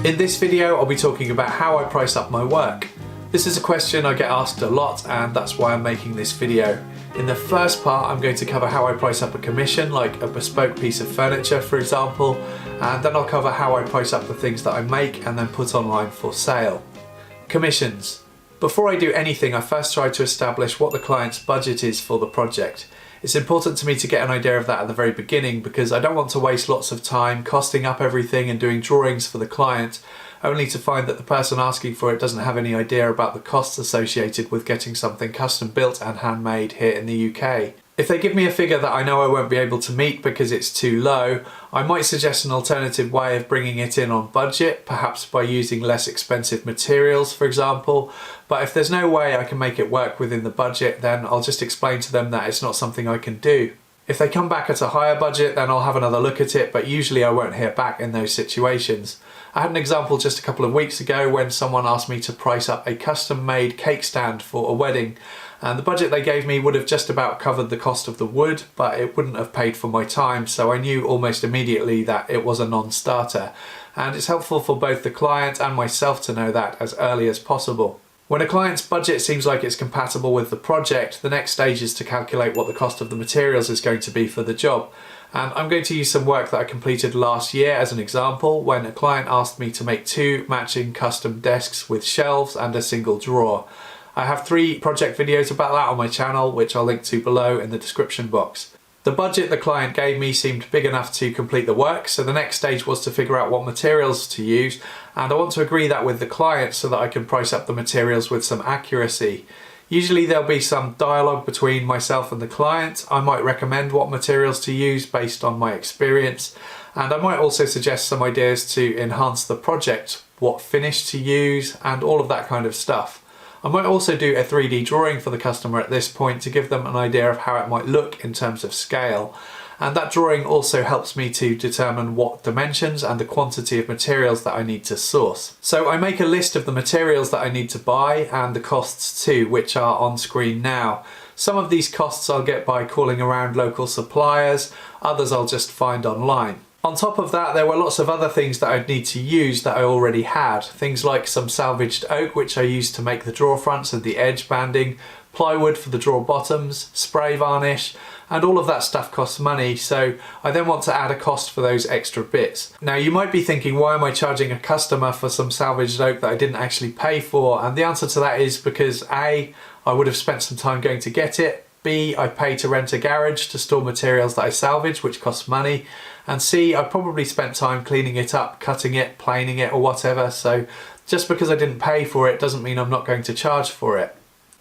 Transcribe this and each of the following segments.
In this video, I'll be talking about how I price up my work. This is a question I get asked a lot, and that's why I'm making this video. In the first part, I'm going to cover how I price up a commission, like a bespoke piece of furniture, for example, and then I'll cover how I price up the things that I make and then put online for sale. Commissions. Before I do anything, I first try to establish what the client's budget is for the project. It's important to me to get an idea of that at the very beginning because I don't want to waste lots of time costing up everything and doing drawings for the client, only to find that the person asking for it doesn't have any idea about the costs associated with getting something custom built and handmade here in the UK. If they give me a figure that I know I won't be able to meet because it's too low, I might suggest an alternative way of bringing it in on budget, perhaps by using less expensive materials, for example. But if there's no way I can make it work within the budget, then I'll just explain to them that it's not something I can do. If they come back at a higher budget, then I'll have another look at it, but usually I won't hear back in those situations. I had an example just a couple of weeks ago when someone asked me to price up a custom-made cake stand for a wedding, and the budget they gave me would have just about covered the cost of the wood, but it wouldn't have paid for my time, so I knew almost immediately that it was a non-starter. And it's helpful for both the client and myself to know that as early as possible. When a client's budget seems like it's compatible with the project, the next stage is to calculate what the cost of the materials is going to be for the job. And I'm going to use some work that I completed last year as an example when a client asked me to make 2 matching custom desks with shelves and a single drawer. I have 3 project videos about that on my channel, which I'll link to below in the description box. The budget the client gave me seemed big enough to complete the work, so the next stage was to figure out what materials to use, and I want to agree that with the client so that I can price up the materials with some accuracy. Usually there'll be some dialogue between myself and the client. I might recommend what materials to use based on my experience, and I might also suggest some ideas to enhance the project, what finish to use, and all of that kind of stuff. I might also do a 3D drawing for the customer at this point to give them an idea of how it might look in terms of scale. And that drawing also helps me to determine what dimensions and the quantity of materials that I need to source. So I make a list of the materials that I need to buy and the costs too, which are on screen now. Some of these costs I'll get by calling around local suppliers, others I'll just find online. On top of that, there were lots of other things that I'd need to use that I already had. Things like some salvaged oak, which I used to make the drawer fronts and the edge banding, plywood for the drawer bottoms, spray varnish, and all of that stuff costs money, so I then want to add a cost for those extra bits. Now you might be thinking, why am I charging a customer for some salvaged oak that I didn't actually pay for? And the answer to that is because A, I would have spent some time going to get it, B, I pay to rent a garage to store materials that I salvage, which costs money, and C, I probably spent time cleaning it up, cutting it, planing it or whatever, so just because I didn't pay for it doesn't mean I'm not going to charge for it.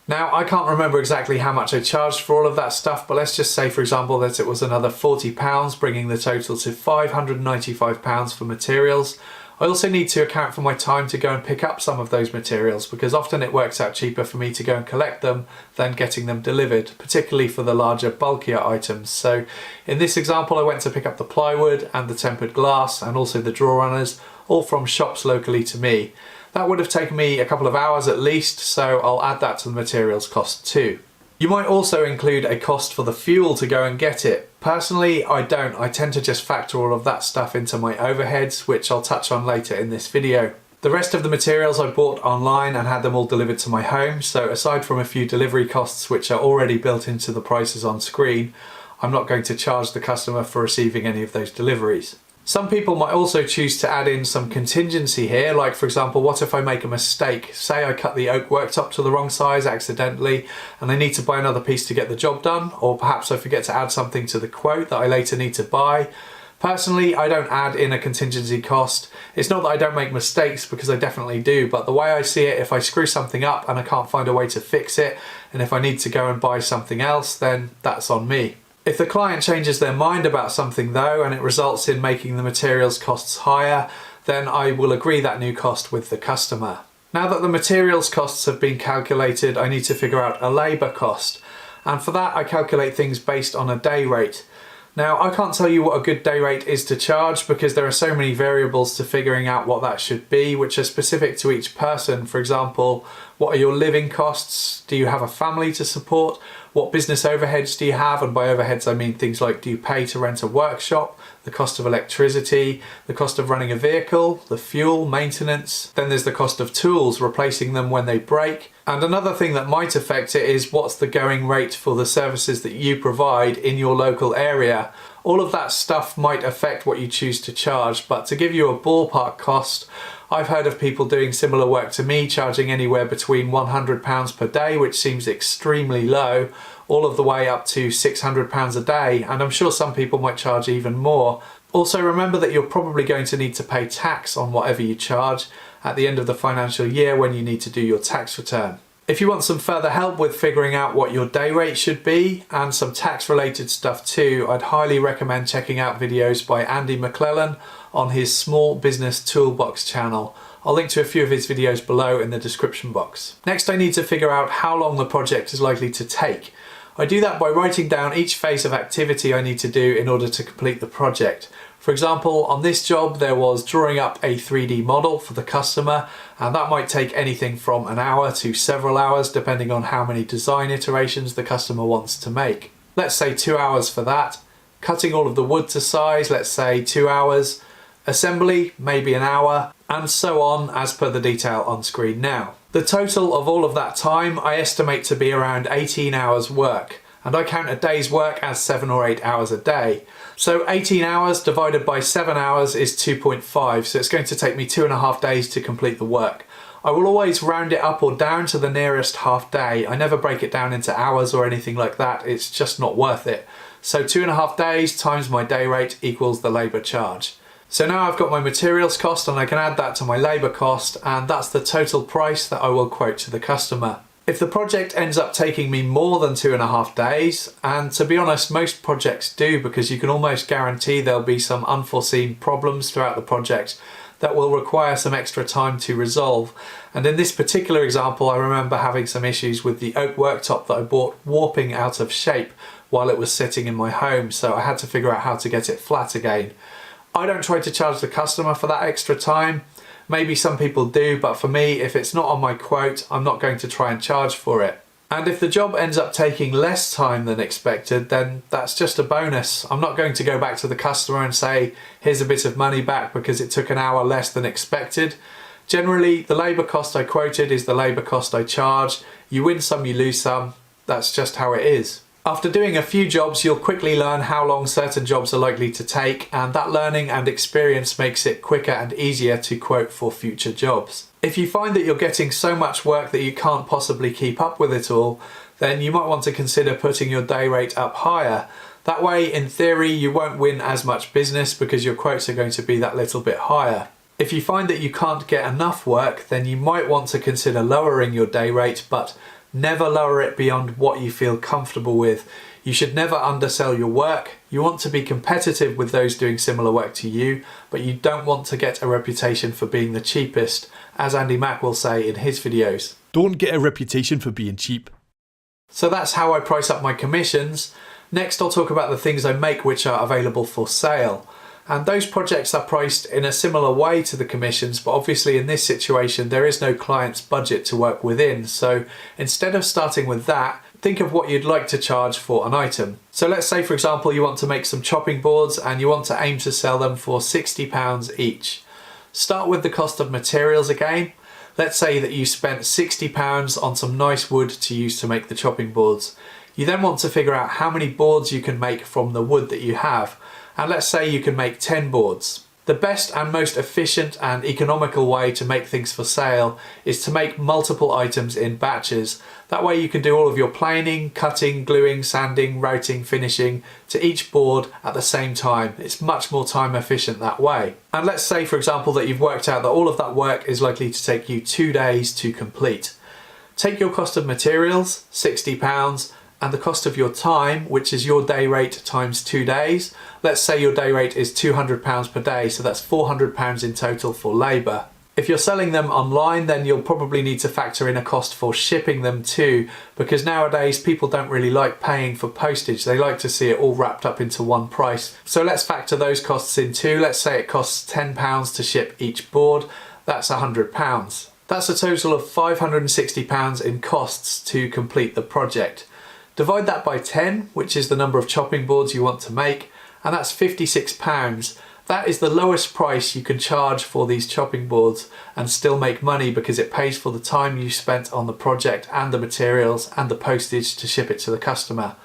Now, I can't remember exactly how much I charged for all of that stuff, but let's just say, for example, that it was another £40, bringing the total to £595 for materials. I also need to account for my time to go and pick up some of those materials because often it works out cheaper for me to go and collect them than getting them delivered, particularly for the larger, bulkier items. So in this example, I went to pick up the plywood and the tempered glass and also the drawer runners, all from shops locally to me. That would have taken me a couple of hours at least, so I'll add that to the materials cost too. You might also include a cost for the fuel to go and get it. Personally, I don't. I tend to just factor all of that stuff into my overheads, which I'll touch on later in this video. The rest of the materials I bought online and had them all delivered to my home, so aside from a few delivery costs which are already built into the prices on screen, I'm not going to charge the customer for receiving any of those deliveries. Some people might also choose to add in some contingency here, like for example, what if I make a mistake? Say I cut the oak worktop to the wrong size accidentally and I need to buy another piece to get the job done, or perhaps I forget to add something to the quote that I later need to buy. Personally, I don't add in a contingency cost. It's not that I don't make mistakes, because I definitely do, but the way I see it, if I screw something up and I can't find a way to fix it, and if I need to go and buy something else, then that's on me. If the client changes their mind about something though, and it results in making the materials costs higher, then I will agree that new cost with the customer. Now that the materials costs have been calculated, I need to figure out a labour cost. And for that, I calculate things based on a day rate. Now, I can't tell you what a good day rate is to charge because there are so many variables to figuring out what that should be, which are specific to each person. For example, what are your living costs? Do you have a family to support? What business overheads do you have? And by overheads I mean things like, do you pay to rent a workshop, the cost of electricity, the cost of running a vehicle, the fuel, maintenance. Then there's the cost of tools, replacing them when they break. And another thing that might affect it is what's the going rate for the services that you provide in your local area. All of that stuff might affect what you choose to charge, but to give you a ballpark cost, I've heard of people doing similar work to me charging anywhere between £100 per day, which seems extremely low, all of the way up to £600 a day, and I'm sure some people might charge even more. Also remember that you're probably going to need to pay tax on whatever you charge at the end of the financial year when you need to do your tax return. If you want some further help with figuring out what your day rate should be and some tax related stuff too, I'd highly recommend checking out videos by Andy McClellan on his Small Business Toolbox channel. I'll link to a few of his videos below in the description box. Next, I need to figure out how long the project is likely to take. I do that by writing down each phase of activity I need to do in order to complete the project. For example, on this job there was drawing up a 3D model for the customer, and that might take anything from an hour to several hours depending on how many design iterations the customer wants to make. Let's say 2 hours for that. Cutting all of the wood to size, let's say 2 hours. Assembly, maybe an hour, and so on as per the detail on screen now. The total of all of that time I estimate to be around 18 hours work, and I count a day's work as 7 or 8 hours a day. So 18 hours divided by 7 hours is 2.5, so it's going to take me 2.5 days to complete the work. I will always round it up or down to the nearest half day. I never break it down into hours or anything like that, it's just not worth it. So 2.5 days times my day rate equals the labour charge. So now I've got my materials cost and I can add that to my labour cost, and that's the total price that I will quote to the customer. If the project ends up taking me more than 2.5 days, and to be honest most projects do because you can almost guarantee there'll be some unforeseen problems throughout the project that will require some extra time to resolve. And in this particular example I remember having some issues with the oak worktop that I bought warping out of shape while it was sitting in my home, so I had to figure out how to get it flat again. I don't try to charge the customer for that extra time. Maybe some people do, but for me, if it's not on my quote, I'm not going to try and charge for it. And if the job ends up taking less time than expected, then that's just a bonus. I'm not going to go back to the customer and say, here's a bit of money back because it took an hour less than expected. Generally, the labour cost I quoted is the labour cost I charge. You win some, you lose some. That's just how it is. After doing a few jobs, you'll quickly learn how long certain jobs are likely to take, and that learning and experience makes it quicker and easier to quote for future jobs. If you find that you're getting so much work that you can't possibly keep up with it all, then you might want to consider putting your day rate up higher. That way, in theory, you won't win as much business because your quotes are going to be that little bit higher. If you find that you can't get enough work, then you might want to consider lowering your day rate, but never lower it beyond what you feel comfortable with. You should never undersell your work. You want to be competitive with those doing similar work to you, but you don't want to get a reputation for being the cheapest, as Andy Mack will say in his videos. Don't get a reputation for being cheap. So that's how I price up my commissions. Next I'll talk about the things I make which are available for sale. And those projects are priced in a similar way to the commissions, but obviously in this situation there is no client's budget to work within. So instead of starting with that, think of what you'd like to charge for an item. So let's say for example you want to make some chopping boards and you want to aim to sell them for £60 each. Start with the cost of materials again. Let's say that you spent £60 on some nice wood to use to make the chopping boards. You then want to figure out how many boards you can make from the wood that you have. And let's say you can make 10 boards. The best and most efficient and economical way to make things for sale is to make multiple items in batches. That way you can do all of your planing, cutting, gluing, sanding, routing, finishing to each board at the same time. It's much more time efficient that way. And let's say for example that you've worked out that all of that work is likely to take you 2 days to complete. Take your cost of materials, £60, and the cost of your time, which is your day rate times 2 days. Let's say your day rate is £200 per day, so that's £400 in total for labour. If you're selling them online, then you'll probably need to factor in a cost for shipping them too, because nowadays people don't really like paying for postage. They like to see it all wrapped up into one price. So let's factor those costs in too. Let's say it costs £10 to ship each board. That's £100. That's a total of £560 in costs to complete the project. Divide that by 10, which is the number of chopping boards you want to make, and that's £56. That is the lowest price you can charge for these chopping boards and still make money because it pays for the time you spent on the project and the materials and the postage to ship it to the customer.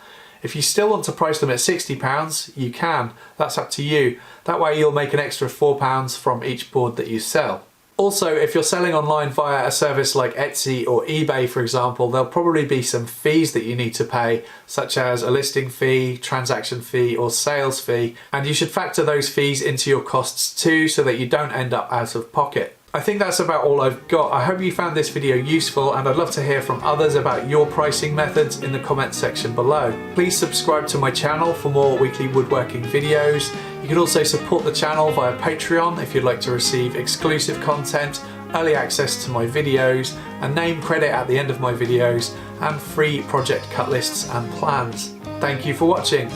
If you still want to price them at £60, you can. That's up to you. That way you'll make an extra £4 from each board that you sell. Also, if you're selling online via a service like Etsy or eBay, for example, there'll probably be some fees that you need to pay, such as a listing fee, transaction fee, or sales fee, and you should factor those fees into your costs too so that you don't end up out of pocket. I think that's about all I've got. I hope you found this video useful, and I'd love to hear from others about your pricing methods in the comments section below. Please subscribe to my channel for more weekly woodworking videos. You can also support the channel via Patreon if you'd like to receive exclusive content, early access to my videos, a name credit at the end of my videos, and free project cut lists and plans. Thank you for watching.